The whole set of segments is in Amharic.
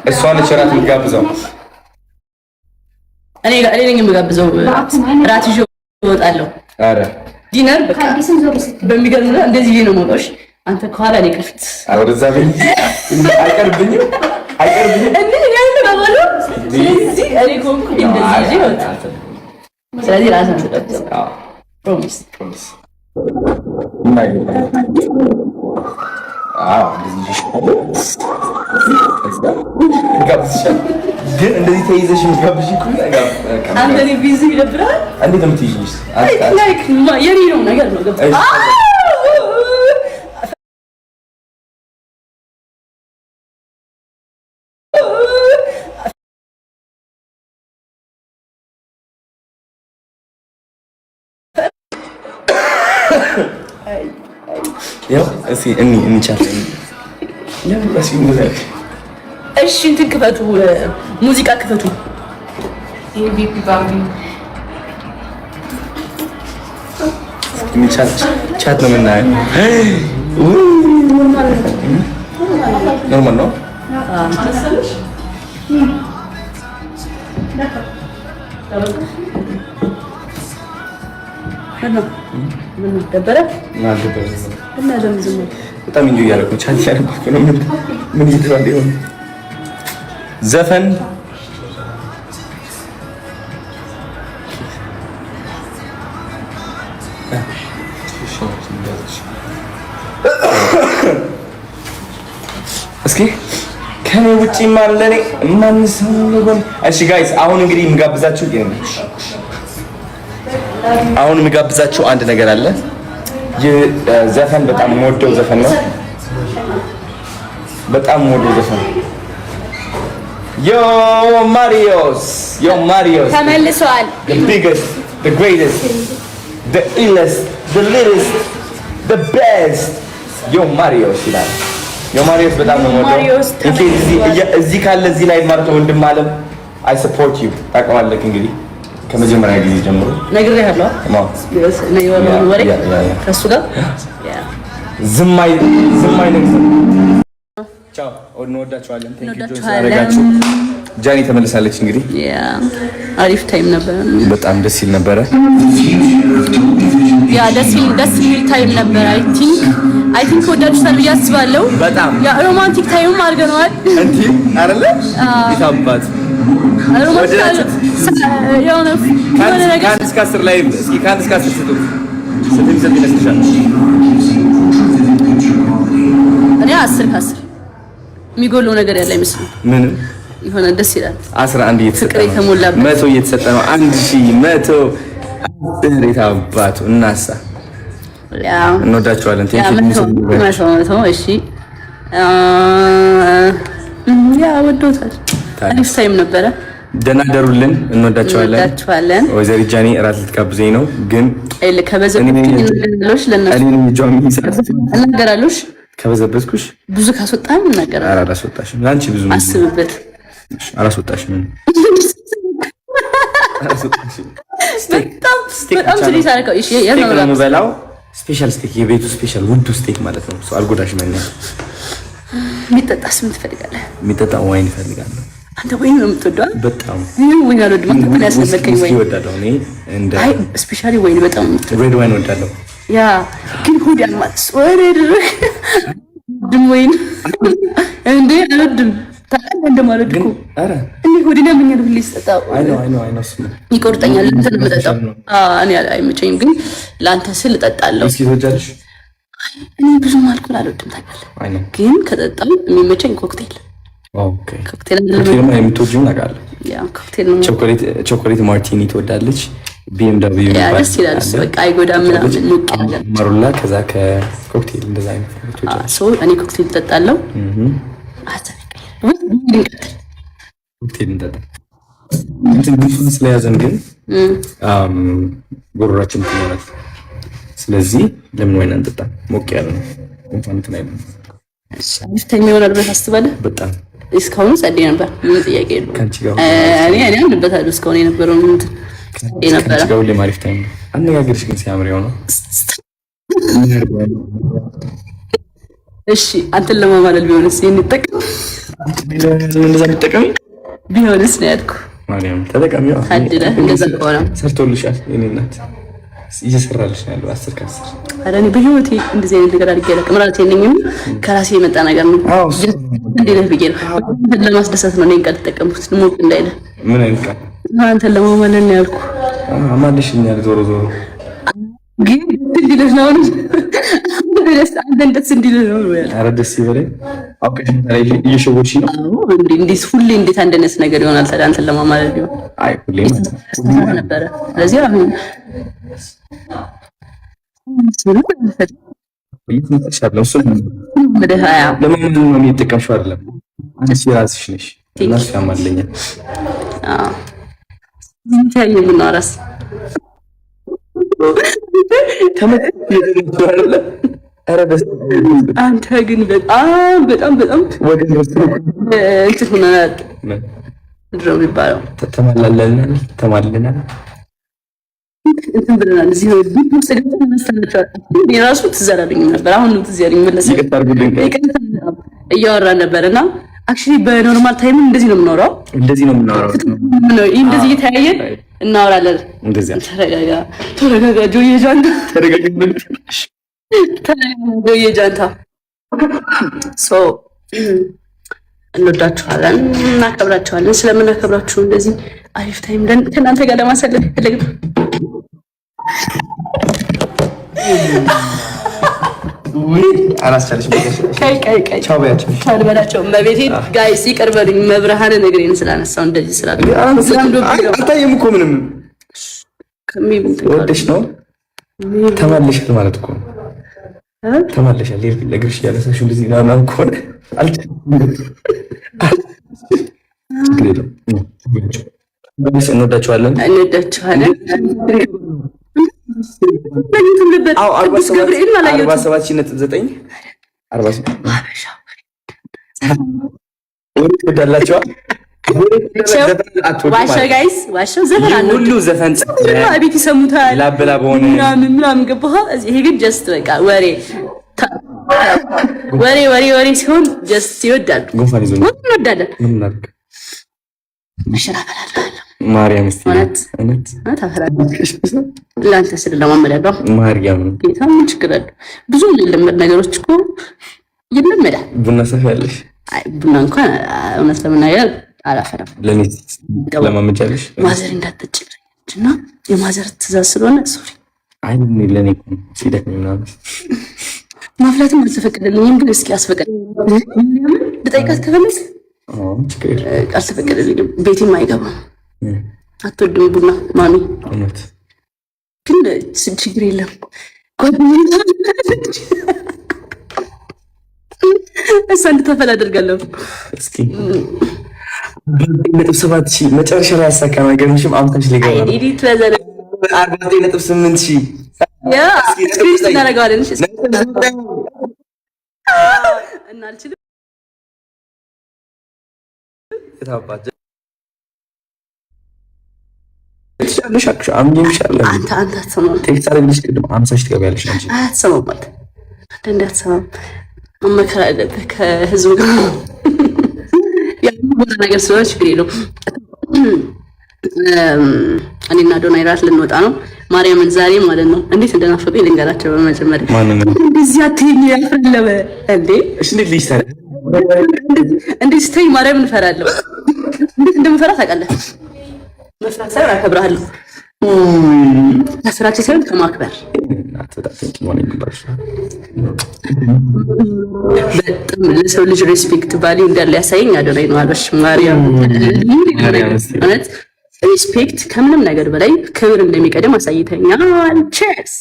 እሷ ነች እራት የምትጋብዘው። እኔ ነኝ የምጋብዘው። እራት ይዤ እወጣለሁ። ኧረ ዲነር በቃ በሚገርም እንደዚህ ነው የምወጣው። አንተ ከኋላ እኔ ከፊት ወደዛ አይቀርብኝም። እንዴ ያለ ባባሉ ስለዚህ እኔ ኮንኩ እንደዚህ ይወጣል። ስለዚህ ራስን ተጠቅም። ፕሮሚስ ግን እንደዚህ ተይዘሽ ምትጋብዥ አንተ ቢዚ ይደብራል። እንዴት ነው የምትይዥኝ? ላይክ የኔ ነው ነገር ነው ገባ ያው እሺ እንቻለን። እሺ እንትን ክፈቱ፣ ሙዚቃ ክፈቱ። ይሄ ቢቢ ባቢ ቻት ነው የምናየው። ኖርማል ነው። ምን ደበረ? እና ዘምዘም በጣም እንጆ እያደረኩ ቻት እያደረኩ ነው። ምን እየተባለ ይሆን? ዘፈን እስኪ ከኔ ውጪ ማለኔ ማንስ ነው? እሺ ጋይስ አሁን እንግዲህ እንጋብዛችሁ አንድ ነገር አለ። ይህ ዘፈን በጣም የምወደው ዘፈን ነው። ዮ ማሪዮስ ተመልሷል። the biggest, the greatest, the illest, the littlest, the best ዮ ማሪዮስ ይላል። ዮ ማሪዮስ በጣም ነው የምወደው። እዚህ ካለ እዚህ ላይ ማርቶ ወንድም አለም I support you ታውቀዋለህ እንግዲህ ከመጀመሪያ ጊዜ ጀምሮ ነግሬሃለሁ። ወሬ ከእሱ ጋር ዝማይ ቻው፣ እንወዳችኋለን። ጃኒ ተመልሳለች። እንግዲህ አሪፍ ታይም ነበረ። በጣም ደስ ይል ነበረ። ደስ የሚል ታይም ነበረ። አይ ቲንክ ወዳችሁታል ብዬ አስባለሁ። በጣም ሮማንቲክ ታይም አድርገነዋል። እንዴ አይደለ? ይታባት ከአንድ እስከ 10 ላይ እስኪ ከአንድ እስከ 10 ስጡት። ስንት የሚሰጥ ይመስልሻል? እኔ 10 ከ10 የሚጎለው ነገር ያለ አይመስልም። ምንም የሆነ ደስ ይላል። 11 እየተሰጠ ነው። 100 እየተሰጠ ነው። 1000 የታባቱ እናሳ እንወዳቸዋለን። እሺ ወዶታል። አሪፍ ታይም ነበረ። ደህና ደሩልን። እንወዳቸዋለን። ወይዘሪት ጃኒ እራት ልትጋብዘኝ ነው ግን እናገራለሽ። ከበዘበዝኩሽ ብዙ ካስወጣን እናገራለን። አላስወጣሽም። ለአንቺ ብዙ አስብበት። አላስወጣሽም። በጣም ትንሽ አደረገው። እሺ የምበላው ስፔሻል ስቴክ፣ የቤቱ ስፔሻል ውዱ ስቴክ ማለት ነው። ሰው አልጎዳሽም። የሚጠጣስ ምን ትፈልጋለህ? የሚጠጣ ዋይን እፈልጋለሁ። አንተ ወይን ነው የምትወደው? በጣም ወይን አልወድም። አንተ ምን ያስፈልገኝ? ወይን እወዳለሁ እኔ እንደ ስፔሻሊ ወይን በጣም ሬድ ዋይን እወዳለሁ። ያ ግን ሆድ ያማስ ወሬድ ድም ወይን እንዴ አልወድም። ታውቃለህ እንደማለት እኮ አረ እኔ ሆዴን ያመኛል ብለህ ስጠጣው አይ ነው ይቆርጠኛል። እንትን የምጠጣው እኔ አይመቸኝም፣ ግን ለአንተ ስል እጠጣለሁ። እስኪ ትወጃለሽ? እኔ ብዙም አልኮል አልወድም ታውቃለህ፣ ግን ከጠጣሁ የሚመቸኝ ኮክቴል። ኦኬ ኮክቴል ማለት የምትወጂው ነገር አለ? ያ ኮክቴል ነው። ቾኮሌት ማርቲኒ ትወዳለች? BMW ይባላል። ደስ ይላል። በቃ አይጎዳም ምናምን ሙቅ ያለ ማሩላ፣ ከዛ ከኮክቴል እንደዛ አይነት እኔ ኮክቴል እጠጣለሁ። ኮክቴል እንጠጣ እንትን ብዙ ስለያዘን ግን ጎሮራችን ትኖራል። ስለዚህ ለምን ወይን አንጠጣ? ሞቅ ያለ ነው እንኳን እንትን አይደለም። አሪፍ ይሆናል ብለህ ታስባለህ? በጣም እስካሁን ጸዴ ነበር። ምን ጥያቄ የለውም። ካንቺ ጋር እኔ አንበታለሁ። እስካሁን የነበረው ምን የነበረ ካንቺ ጋር ሁሌም አሪፍ ታይም ነው። አነጋገርሽ ግን ሲያምር ነው። እሺ አንተን ለማማለል ቢሆንስ ይሄን ይጠቅ እንደዛ የምትጠቀሚ ቢሆንስ ነው ያልኩ። ማርያም ተጠቀሚዋ ታድለ እንደዛ ከሆነ ሰርቶልሻል። የኔ እናት እየሰራልሽ ነው ያለው 10 ከ10። ኧረ እኔ በህይወቴ እንደዚህ አይነት ነገር አድርጌ አላውቅም። እራሴ ነኝም ከራሴ የመጣ ነገር ነው። እንዴት ብዬ ነው ለማስደሰት ነው እኔን ቃል ተጠቀምኩት። ሞቅ እንዳይለ ምን አይነት ቃል አንተን ለማማለል ነው ያልኩ። ማለሽኛል ዞሮ ዞሮ ግን እንዲልህ ነው አንተን ደስ እንዲልህ ነው ያልኩ። ኧረ ደስ ይበለኝ። አውቀሽ እየሸወድሽ ነው። አዎ እንዴት ሁሌ እንዴት አንደነስ ነገር ይሆናል ታዲያ አንተን ለማማለል ቢሆን አይ ሁሌ ነበረ። ስለዚህ አሁን ይተሻለው እሱ ለምን ነው የሚጠቀምሽው? አይደለም አንቺ ራስሽ ነሽ እና ያማለኛል። ይታየ ምን አራስ አንተ ግን በጣም ወገን እንትን ሆነ ድሮ የሚባለው ተማለናል እንትን ብለናል። እዚህ ነው ሰገተን መስተናቸው የራሱ ትዘራልኝ ነበር። አሁን ነው ትዘራልኝ መለሰ እያወራን ነበርና አክቹሊ በኖርማል ታይም እንደዚህ ነው የምኖረው። እንደዚህ እየተያየን እናወራለን። እንደዚህ ተረጋጋ ጆዬ ጃንታ ሶ እንወዳችኋለን፣ እናከብራችኋለን። ስለምናከብራችሁ እንደዚህ አሪፍ ታይም ከእናንተ ጋር ለማሳለፍ ፈለግን። ካልበላቸው መቤቴ ጋይስ ይቅር በሉኝ። መብርሃን እግሬን ስላነሳው እንደዚህ አልታየም እኮ ምንም ወደሽ ነው ተመለሻል ማለት እኮ ተመለሻል። ለእግርሽ እያነሳሽ እንደዚህ ምናምን ከሆነ እንወዳችኋለን። ሁሉ ዘፈን ቤት ይሰሙታል ላበላ በሆነ ምናምን ገባህ። ይሄ ግን ጀስት በቃ ወሬ ሲሆን ጀስት ይወዳሉ። እንወዳለን። ማርያም ለአንተ ስል ለማመዳለው ማርያም ጌታ ምን ችግር አለው? ብዙ የሚለመድ ነገሮች እኮ ይለመዳል። ቡና ሰፊያለሽ? አይ ቡና እንኳን እውነት ለመናገር አላፈራም። ለኔ ለማመጫለሽ ማዘር እንዳትጠጭልኝ እና የማዘር ትእዛዝ ስለሆነ ሶሪ። አይ ለኔ ሲደክም ምናምን ማፍላትም አልተፈቀደልኝም። ግን እስኪ አስፈቀደልኝ ልጠይቃት ከፈለስ አልተፈቀደልኝም። ቤቴም አይገባም። አትወድም ቡና ማሚ? እውነት ግን ችግር የለም። እሷ እንድታፈላ አደርጋለሁ። እስኪ 7,000 መጨረሻ ላይ ያሳካና ገርምሽም አምታሽ ሊገባ ነው። ኤዲት ለዘለ 49,800 ያ ስክሪፕት እናደርጋለን። እሺ እና አልችልም ታባጀ አንተ አትሰማም። ቴክስት አድርግልሽ ቅድም 50 ትገቢያለሽ እንጂ አትሰማም። አንተ እንዳትሰማም መመከር አለብህ ከህዝቡ ጋር ያለው ነገር ስለሆነ ችግር የለውም። እኔና ዶናይ ራት ልንወጣ ነው። ማርያምን ዛሬ ማለት ነው እንዴት እንደናፈቀኝ ልንገራቸው። በመጀመሪያ እንደዚህ አትይኝ ያፈለበ እንዴ እሺ እንዴት ሊስተር እንዴት ስተይ ማርያምን እፈራለሁ። እንዴት እንደምፈራ ታውቃለህ? መስራት ሳይሆን አከብርሃለሁ። ከስራችን ሳይሆን ከማክበር በጣም ለሰው ልጅ ሬስፔክት ቫልዩ እንዳለ ያሳየኝ አዶናይ ነው። አልበሽ ማርያም ማለት ሬስፔክት ከምንም ነገር በላይ ክብር እንደሚቀደም አሳይተኛል። ቼርስ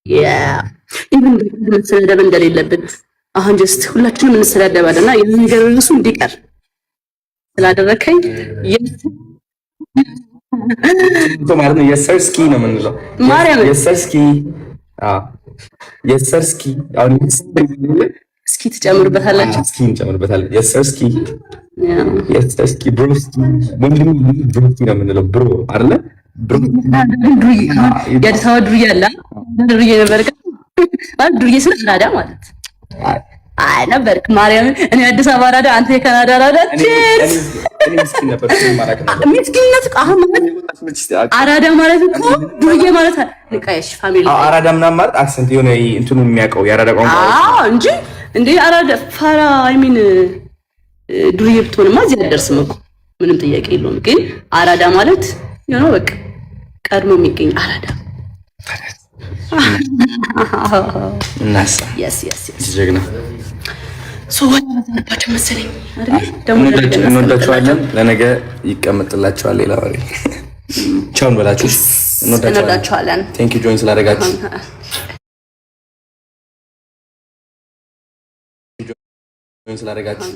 ያ ኢቭን መሰዳደብ እንደሌለብን አሁን ጀስት ሁላችንም እንሰዳደባለና ያ ነገር እሱ እንዲቀር ስላደረከኝ ማለት ነው። የሰርስኪ ነው የምንለው ማርያም የሰርስኪ የሰርስኪ አሁን እስኪ ትጨምርበታላችሁ። እስኪ እንጨምርበታለን። የሰርስኪ ብሮስኪ ወንድም ብሮስኪ ነው የምንለው። ብሮ አይደለ ብሮ የአዲስ አበባ ዱርዬ አለ ዱርዬ ነበር ማለት ዱርዬ ስለ አራዳ ማለት አይ ነበርክ ማርያም። እኔ አዲስ አበባ አራዳ፣ አንተ የካናዳ አራዳ። እኔ ምስኪን ነበር ማለት ነው። ምስኪንነት አሁን አራዳ ማለት እኮ ዱርዬ ማለት ልቃየሽ ፋሚሊ አራዳ ምናምን ማለት አክሰንት የሆነ እንትኑ የሚያውቀው የአራዳ ቋንቋ እንጂ እንዴ አራዳ ፋራ አይ ሚን ዱርዬ ብትሆንማ እዚህ አልደርስም እኮ ምንም ጥያቄ የለውም። ግን አራዳ ማለት የሆነ በቃ ቀድሞ የሚገኝ አራዳ እናሳ yes ጀግና ወጣባቸው መሰለኝ አይደል? ደግሞ እንወዳቸዋለን። ለነገ ይቀመጥላቸዋል ሌላ ወሬ። ቻው እንበላችሁ። እንወዳቸዋለን። ቴንክ ዩ ጆይን ስላደረጋችሁ ጆይን ስላደረጋችሁ